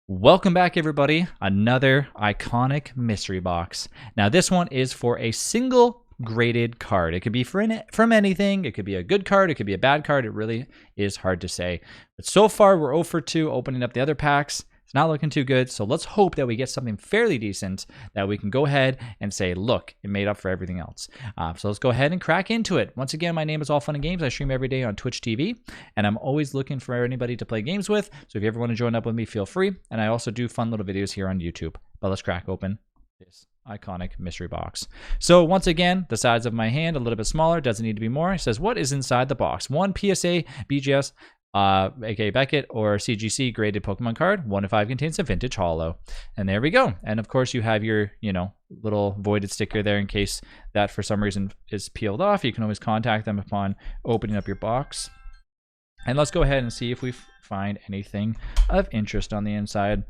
Welcome back, everybody. Another iconic mystery box. Now, this one is for a single graded card. It could be from anything. It could be a good card. It could be a bad card. It really is hard to say. But so far, we're 0 for 2 opening up the other packs. It's not looking too good. So let's hope that we get something fairly decent that we can go ahead and say, look, it made up for everything else. So let's go ahead and crack into it. Once again, my name is All Fun and Games. I stream every day on Twitch TV, and I'm always looking for anybody to play games with. So if you ever want to join up with me, feel free. And I also do fun little videos here on YouTube. But let's crack open this iconic mystery box. So once again, the size of my hand, a little bit smaller, doesn't need to be more. It says, what is inside the box? 1 PSA, BGS, aka Beckett, or CGC graded Pokemon card. 1 to 5 contains a vintage holo. And there we go. And of course you have your, little voided sticker there in case that for some reason is peeled off. You can always contact them upon opening up your box. And let's go ahead and see if we find anything of interest on the inside.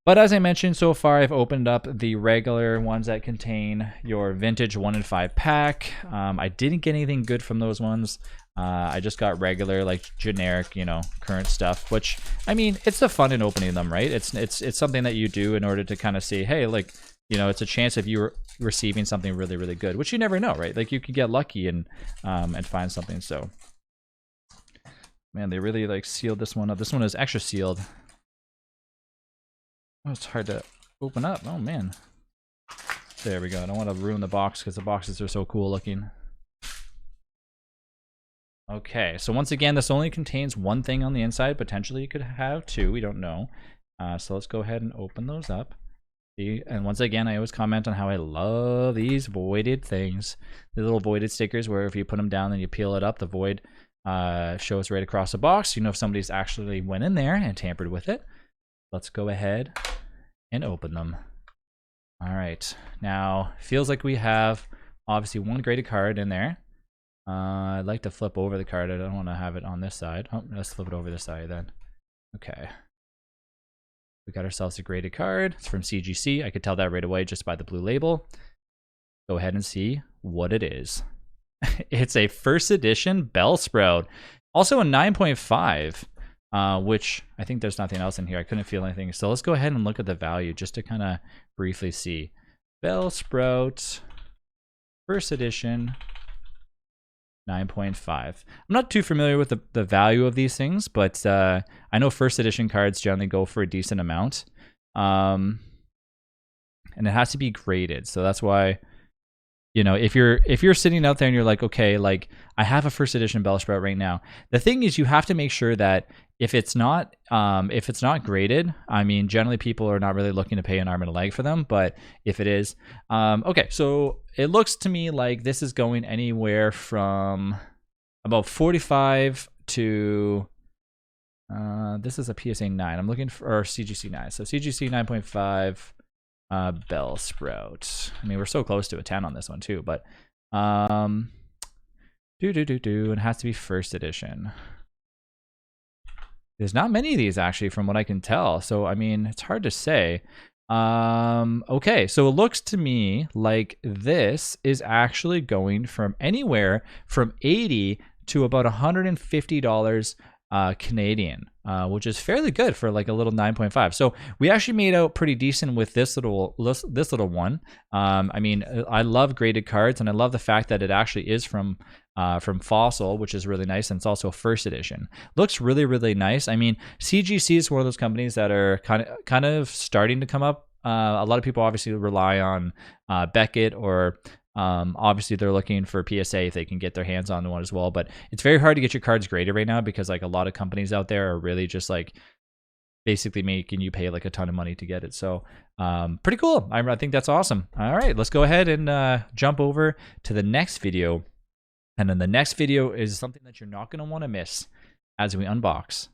But as I mentioned, so far I've opened up the regular ones that contain your vintage 1 in 5 pack. I didn't get anything good from those ones. I just got regular, like generic, current stuff, which, I mean, it's the fun in opening them, right? It's something that you do in order to kind of see, hey, like, it's a chance of you receiving something really, really good, which you never know, right? Like, you could get lucky and find something. So, man, they really like sealed this one up. This one is extra sealed. Oh, it's hard to open up. Oh, man. There we go. I don't want to ruin the box because the boxes are so cool looking. Okay, so once again, this only contains one thing on the inside. Potentially you could have two. We don't know. So let's go ahead and open those up. And once again, I always comment on how I love these voided things. The little voided stickers where if you put them down and you peel it up, the void shows right across the box. You know if somebody's actually went in there and tampered with it. Let's go ahead and open them. All right, now feels like we have obviously one graded card in there. I'd like to flip over the card. I don't want to have it on this side. Oh, let's flip it over this side then. Okay. We got ourselves a graded card. It's from CGC. I could tell that right away just by the blue label. Go ahead and see what it is. It's a first edition Bellsprout. Also a 9.5, which I think there's nothing else in here. I couldn't feel anything. So let's go ahead and look at the value just to kind of briefly see. Bellsprout, first edition. 9.5. I'm not too familiar with the value of these things, but I know first edition cards generally go for a decent amount. And it has to be graded. So that's why, if you're sitting out there and you're like, okay, like I have a first edition Bellsprout right now. The thing is you have to make sure that if it's not graded, I mean, generally people are not really looking to pay an arm and a leg for them, but if it is, okay, so it looks to me like this is going anywhere from about 45 to, this is a PSA 9. I'm looking for, or CGC 9. So CGC 9.5 Bellsprout. I mean, we're so close to a 10 on this one too, but it has to be first edition. There's not many of these actually from what I can tell. So, I mean, it's hard to say. Okay, so it looks to me like this is actually going from anywhere from $80 to about $150 Canadian, which is fairly good for like a little 9.5. So we actually made out pretty decent with this little one. I mean, I love graded cards, and I love the fact that it actually is from Fossil, which is really nice, and it's also a first edition. Looks really, really nice. I mean, CGC is one of those companies that are kind of starting to come up. A lot of people obviously rely on Beckett, or obviously they're looking for PSA if they can get their hands on one as well. But it's very hard to get your cards graded right now because like a lot of companies out there are really just like basically making you pay like a ton of money to get it. So pretty cool. I think that's awesome. All right, let's go ahead and jump over to the next video. And then the next video is something that you're not going to want to miss as we unbox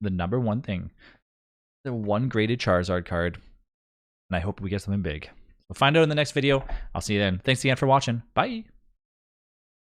the number one thing, the one graded Charizard card. And I hope we get something big. We'll find out in the next video. I'll see you then. Thanks again for watching. Bye.